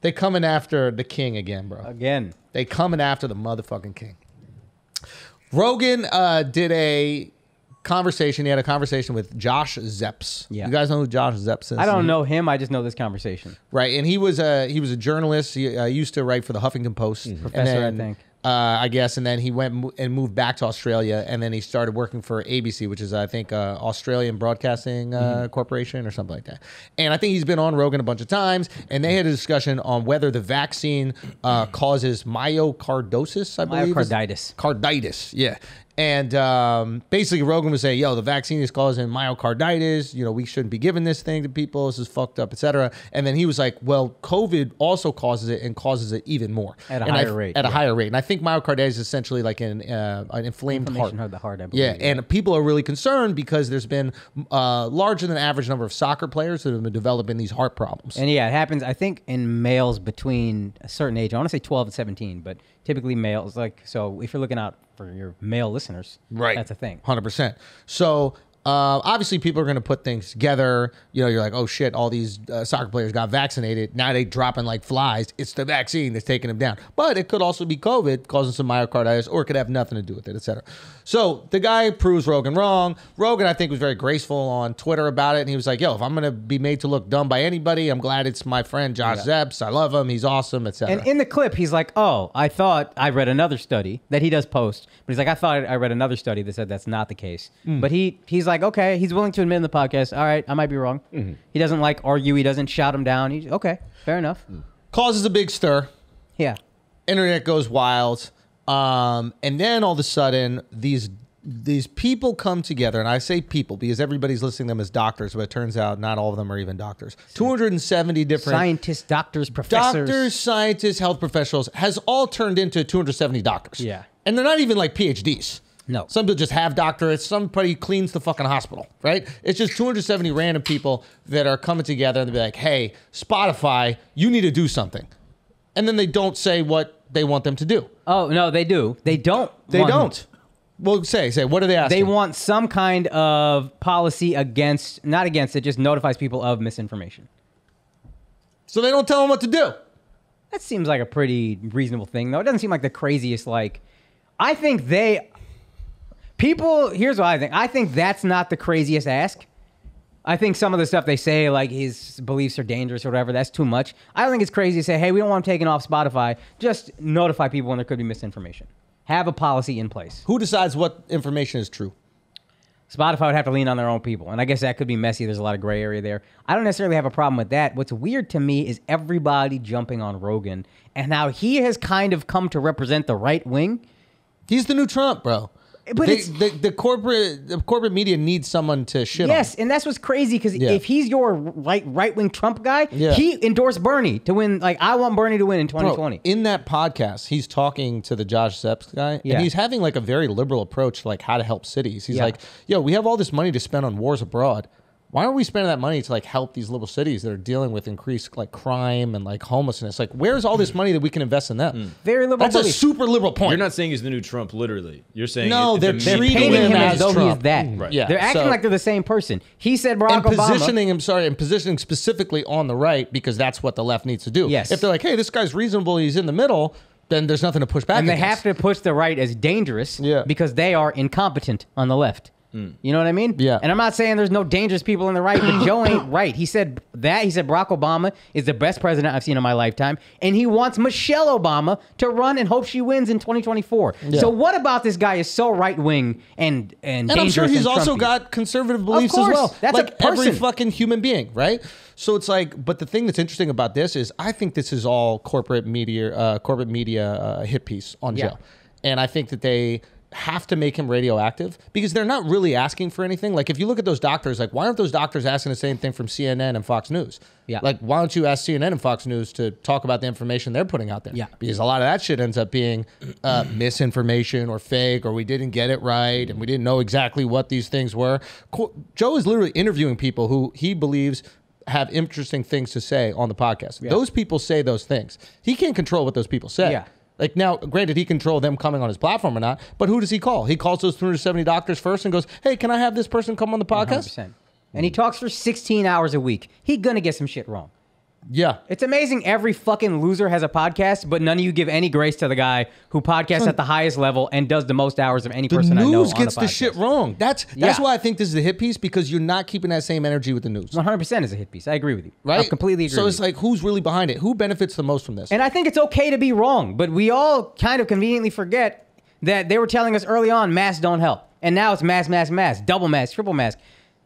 They coming after the king again, bro. Again. They coming after the motherfucking king. Rogan did a conversation. He had a conversation with Josh Zepps. Yeah. You guys know who Josh Zepps is? I don't know him. I just know this conversation. Right, and he was a journalist. He used to write for the Huffington Post. Professor, I think. I guess, and then he went and moved back to Australia, and then he started working for ABC, which is, I think, Australian Broadcasting Corporation or something like that. And I think he's been on Rogan a bunch of times, and they had a discussion on whether the vaccine causes myocardosis, I believe. Myocarditis. Carditis, yeah. And basically, Rogan was saying, yo, the vaccine is causing myocarditis. You know, we shouldn't be giving this thing to people. This is fucked up, et cetera. And then he was like, well, COVID also causes it and causes it even more. At a higher rate. At a higher rate. And I think myocarditis is essentially like an inflamed heart. Of the heart, I believe. Yeah, and people are really concerned because there's been larger than average number of soccer players that have been developing these heart problems. And yeah, it happens, I think, in males between a certain age. I want to say 12 and 17, but typically males. Like, so if you're looking out for your male listeners, right, that's a thing. 100%. So obviously people are going to put things together. You know, you're like, oh shit, all these soccer players got vaccinated. Now they dropping like flies. It's the vaccine that's taking them down. But it could also be COVID causing some myocarditis, or it could have nothing to do with it, etc. So the guy proves Rogan wrong. Rogan, I think, was very graceful on Twitter about it. And he was like, yo, if I'm going to be made to look dumb by anybody, I'm glad it's my friend Josh Zepps. I love him. He's awesome, etc. And in the clip, he's like, oh, I thought I read another study that he does post. But he's like, I thought I read another study that said that's not the case. But he's like, okay, he's willing to admit in the podcast, all right, I might be wrong. He doesn't like argue. He doesn't shout him down. He's okay, fair enough. Causes a big stir. Yeah. Internet goes wild. And then all of a sudden, these people come together, and I say people because everybody's listing them as doctors, but it turns out not all of them are even doctors. 270 different scientists, doctors, professors. Doctors, scientists, health professionals has all turned into 270 doctors. Yeah. And they're not even like PhDs. No. Some people just have doctorates. Somebody cleans the fucking hospital, right? It's just 270 random people that are coming together and they'll be like, hey, Spotify, you need to do something. And then they don't say what they want them to do. Oh, no, they do. They don't. They don't. Well, say, what are they asking? They want some kind of policy against, not against it, just notifies people of misinformation. So they don't tell them what to do. That seems like a pretty reasonable thing, though. It doesn't seem like the craziest, like, I think people, here's what I think. I think that's not the craziest ask. I think some of the stuff they say, like his beliefs are dangerous or whatever, that's too much. I don't think it's crazy to say, hey, we don't want him taken off Spotify. Just notify people when there could be misinformation. Have a policy in place. Who decides what information is true? Spotify would have to lean on their own people. And I guess that could be messy. There's a lot of gray area there. I don't necessarily have a problem with that. What's weird to me is everybody jumping on Rogan and how he has kind of come to represent the right wing. He's the new Trump, bro. But the corporate media needs someone to shit on. Yes, and that's what's crazy because if he's your right-wing Trump guy, he endorsed Bernie to win. Like, I want Bernie to win in 2020. Bro, in that podcast, he's talking to the Josh Zepps guy, and he's having like a very liberal approach to like how to help cities. He's like, yo, we have all this money to spend on wars abroad. Why aren't we spending that money to like help these little cities that are dealing with increased like crime and like homelessness? Like, where's all this money that we can invest in them? Very liberal. That's a super liberal point. You're not saying he's the new Trump, literally. You're saying they're painting him as though Trump. he is that. Right. Yeah, they're acting like they're the same person. He said Barack Obama. And positioning specifically on the right because that's what the left needs to do. Yes. If they're like, hey, this guy's reasonable, he's in the middle, then there's nothing to push back And they against. have to push the right as dangerous because they are incompetent on the left. You know what I mean? Yeah. And I'm not saying there's no dangerous people on the right, but Joe ain't right. He said that. He said Barack Obama is the best president I've seen in my lifetime. And he wants Michelle Obama to run and hope she wins in 2024. Yeah. So what about this guy is so right-wing and dangerous? I'm sure he's and also Trumpy? got conservative beliefs course. as well. That's like a person. every fucking human being, right? So it's like, but the thing that's interesting about this is I think this is all corporate media hit piece on Joe. And I think that they have to make him radioactive because they're not really asking for anything. Like if you look at those doctors, like why aren't those doctors asking the same thing from CNN and Fox News? Yeah. Like why don't you ask CNN and Fox News to talk about the information they're putting out there? Yeah. Because a lot of that shit ends up being misinformation or fake, or we didn't get it right and we didn't know exactly what these things were. Joe is literally interviewing people who he believes have interesting things to say on the podcast. Yeah. Those people say those things. He can't control what those people say. Yeah. Like now, granted, he control them coming on his platform or not, but who does he call? He calls those 370 doctors first and goes, hey, can I have this person come on the podcast? 100%. And he talks for 16 hours a week. He's going to get some shit wrong. Yeah. It's amazing every fucking loser has a podcast, but none of you give any grace to the guy who podcasts at the highest level and does the most hours of any person I know on news gets the the podcast. shit wrong. That's why I think this is a hit piece, because you're not keeping that same energy with the news. 100% is a hit piece. I agree with you. Right? I completely agree So with it's you. like, who's really behind it? Who benefits the most from this? And I think it's okay to be wrong, but we all kind of conveniently forget that they were telling us early on masks don't help. And now it's mask, double mask, triple mask.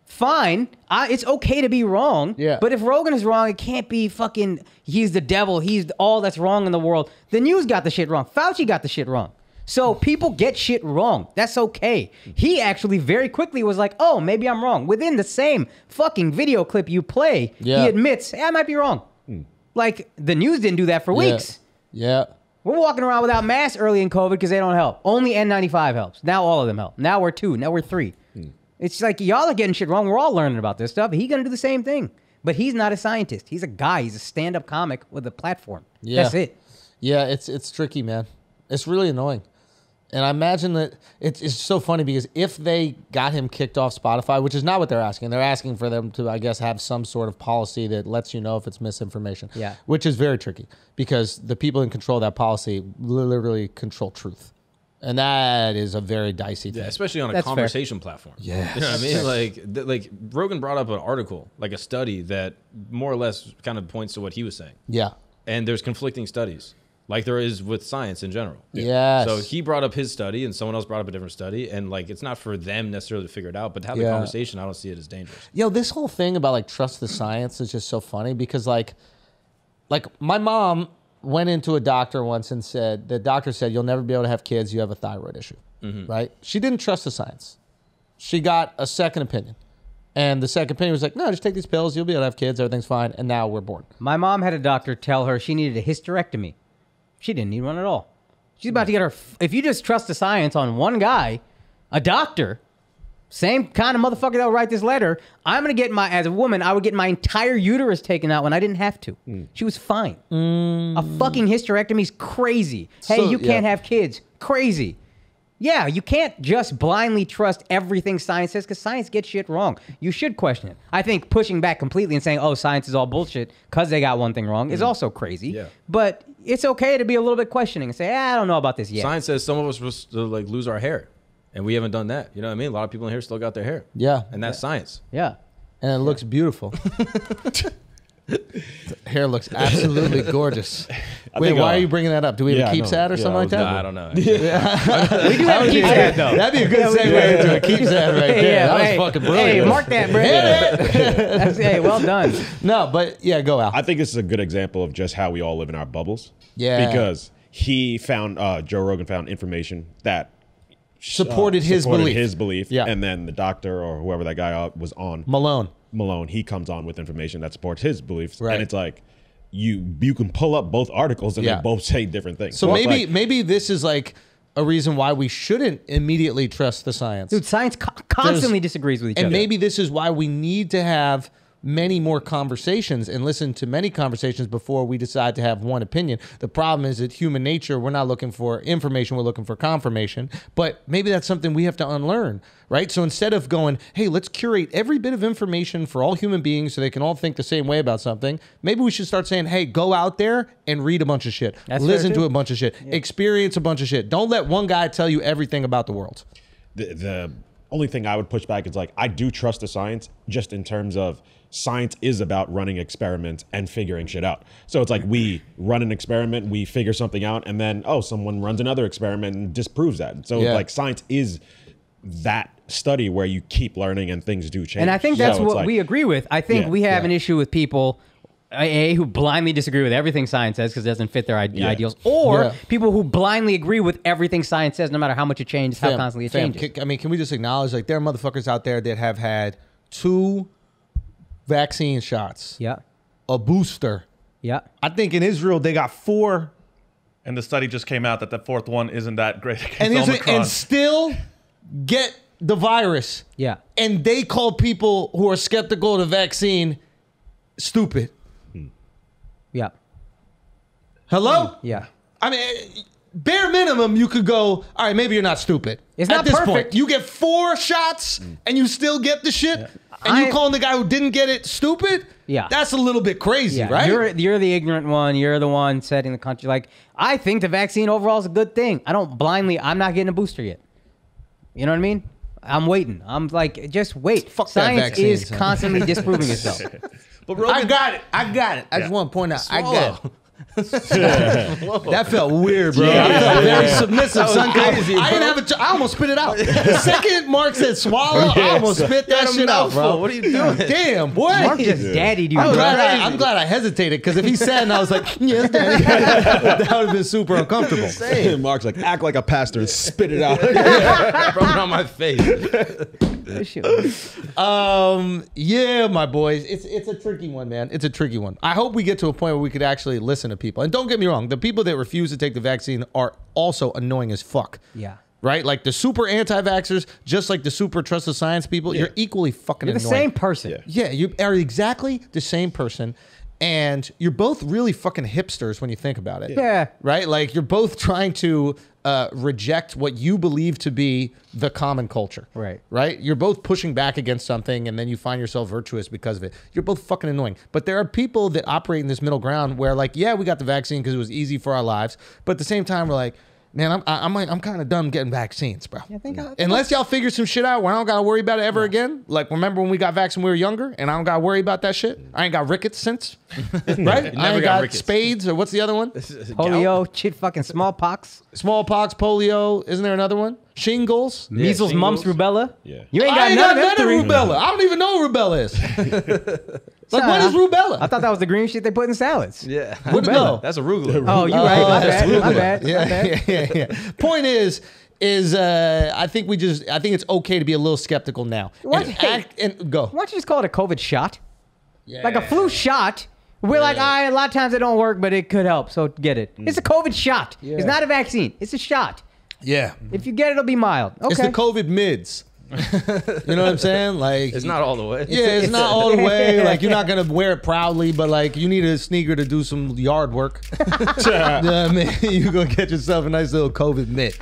Fine. It's okay to be wrong. Yeah. But if Rogan is wrong, it can't be fucking, he's the devil, he's all that's wrong in the world. The news got the shit wrong. Fauci got the shit wrong. So people get shit wrong. That's okay. He actually very quickly was like, oh, maybe I'm wrong. Within the same fucking video clip you play, he admits, hey, I might be wrong. Like, the news didn't do that for weeks. Yeah. We're walking around without masks early in COVID because they don't help. Only N95 helps. Now all of them help. Now we're 2. Now we're 3. It's like, y'all are getting shit wrong. We're all learning about this stuff. He's going to do the same thing. But he's not a scientist. He's a guy. He's a stand-up comic with a platform. Yeah. That's it. Yeah, it's tricky, man. It's really annoying. And I imagine that it's so funny because if they got him kicked off Spotify, which is not what they're asking for them to, I guess, have some sort of policy that lets you know if it's misinformation. Yeah. Which is very tricky because the people in control of that policy literally control truth. And that is a very dicey thing. Yeah, especially on a That's conversation platform. Yes. You know what I mean? Like Rogan brought up an article, like a study that more or less kind of points to what he was saying. Yeah. And there's conflicting studies, like there is with science in general. Yes. So he brought up his study and someone else brought up a different study. And like, it's not for them necessarily to figure it out, but to have the conversation, I don't see it as dangerous. Yo, this whole thing about like trust the science is just so funny because like my mom went into a doctor once and said, the doctor said, you'll never be able to have kids. You have a thyroid issue, right? She didn't trust the science. She got a second opinion. And the second opinion was like, no, just take these pills. You'll be able to have kids. Everything's fine. And now we're born. My mom had a doctor tell her she needed a hysterectomy. She didn't need one at all. She's about to get her, if you just trust the science on one guy, a doctor, same kind of motherfucker that will write this letter, I'm going to get as a woman, I would get my entire uterus taken out when I didn't have to. She was fine. A fucking hysterectomy is crazy. Hey, So, you can't have kids. Crazy. Yeah, you can't just blindly trust everything science says because science gets shit wrong. You should question it. I think pushing back completely and saying, oh, science is all bullshit because they got one thing wrong is also crazy. Yeah. But it's okay to be a little bit questioning and say, I don't know about this yet. Science says some of us were supposed to like lose our hair. And we haven't done that. You know what I mean? A lot of people in here still got their hair. Yeah. And that's science. Yeah. And it looks beautiful. Hair looks absolutely gorgeous. Wait, why are you bringing that up? Do we have a keeps ad or something like that? No, I don't know. We do have a keeps ad, though. That'd be a good segue into a keeps ad right there. That was fucking brilliant. Hey, mark that, Brent. Hey, well done. No, but yeah, go Al. I think this is a good example of just how we all live in our bubbles. Yeah. Because he found, Joe Rogan found information that supported his belief. Yeah. And then the doctor or whoever that guy was on, Malone, he comes on with information that supports his beliefs. Right. And it's like, you can pull up both articles and they both say different things. So maybe this is like a reason why we shouldn't immediately trust the science. Dude, science constantly disagrees with each other. And maybe this is why we need to have many more conversations and listen to many conversations before we decide to have one opinion. The problem is that human nature, we're not looking for information, we're looking for confirmation. But maybe that's something we have to unlearn, right? So instead of going, hey, let's curate every bit of information for all human beings so they can all think the same way about something, maybe we should start saying, hey, go out there and read a bunch of shit. Listen to a bunch of shit. Yeah. Experience a bunch of shit. Don't let one guy tell you everything about the world. The only thing I would push back is like, I do trust the science just in terms of science is about running experiments and figuring shit out. So it's like we run an experiment, we figure something out, and then, someone runs another experiment and disproves that. So like science is that study where you keep learning and things do change. And I think that's what we agree with. I think we have an issue with people, who blindly disagree with everything science says because it doesn't fit their ideals, or people who blindly agree with everything science says no matter how much it changes, how constantly it changes. I mean, can we just acknowledge, like, there are motherfuckers out there that have had 2 vaccine shots. Yeah. A booster. Yeah. I think in Israel they got 4. And the study just came out that the 4th one isn't that great against And Omicron. still get the virus. Yeah. And they call people who are skeptical of the vaccine stupid. Yeah. Hello? Yeah. I mean, bare minimum, you could go, all right, maybe you're not stupid. It's At not this perfect. point, you get 4 shots and you still get the shit, and you calling the guy who didn't get it stupid? Yeah. That's a little bit crazy, Yeah, right? you're the ignorant one. You're the one setting the country. Like, I think the vaccine overall is a good thing. I'm not getting a booster yet. You know what I mean? I'm waiting. I'm like, just wait. Fuck that Science vaccine, is son. constantly disproving itself. But I got it. I just want to point out, I got it. That felt weird, bro. I felt very submissive, son. crazy, I didn't have I almost spit it out. The second Mark said swallow, I almost spit that shit out, bro. What are you doing? Damn, boy. Mark just daddied you, bro. I'm glad I hesitated, because if he said and I was like, yes, daddy, that would have been super uncomfortable. Mark's like, act like a pastor and spit it out. Rub it on my face. Yeah, my boys, it's a tricky one, man. It's a tricky one. I hope we get to a point where we could actually listen to people. And don't get me wrong, the people that refuse to take the vaccine are also annoying as fuck. Yeah. Right? Like the super anti-vaxxers, just like the super trust the science people, you're equally fucking You're the annoying. same person. Yeah, you are exactly the same person. And you're both really fucking hipsters when you think about it. Yeah. Right? Like you're both trying to reject what you believe to be the common culture. Right. Right? You're both pushing back against something and then you find yourself virtuous because of it. You're both fucking annoying. But there are people that operate in this middle ground where like, yeah, we got the vaccine because it was easy for our lives. But at the same time, we're like, man, I'm kind of done getting vaccines, bro. Unless y'all figure some shit out where I don't got to worry about it ever again. Like, remember when we got vaccinated when we were younger and I don't got to worry about that shit? I ain't got rickets since, right? I ain't got rickets. spades, or what's the other one? Polio, fucking smallpox, Smallpox, polio. Isn't there another one? Shingles. measles, shingles. mumps, rubella. Yeah. You ain't I got ain't none got of them none of three. rubella. I don't even know what rubella is. Like, what is rubella? I thought that was the green shit they put in salads. Yeah. No. That's arugula. Oh, you're right. My bad. My bad. Yeah, My bad. yeah. Point is I think it's okay to be a little skeptical now. What? Go. Why don't you just call it a COVID shot? Like a flu shot. We're like, all right, a lot of times it don't work, but it could help, so get it. It's a COVID shot. It's not a vaccine. It's a shot. Yeah. If you get it, it'll be mild. Okay. It's the COVID mids. You know what I'm saying? Like, It's not all the way. yeah, it's not all the way. Like, you're not gonna wear it proudly, but like, you need a sneaker to do some yard work. You know what I mean? You gonna get yourself a nice little COVID mitt.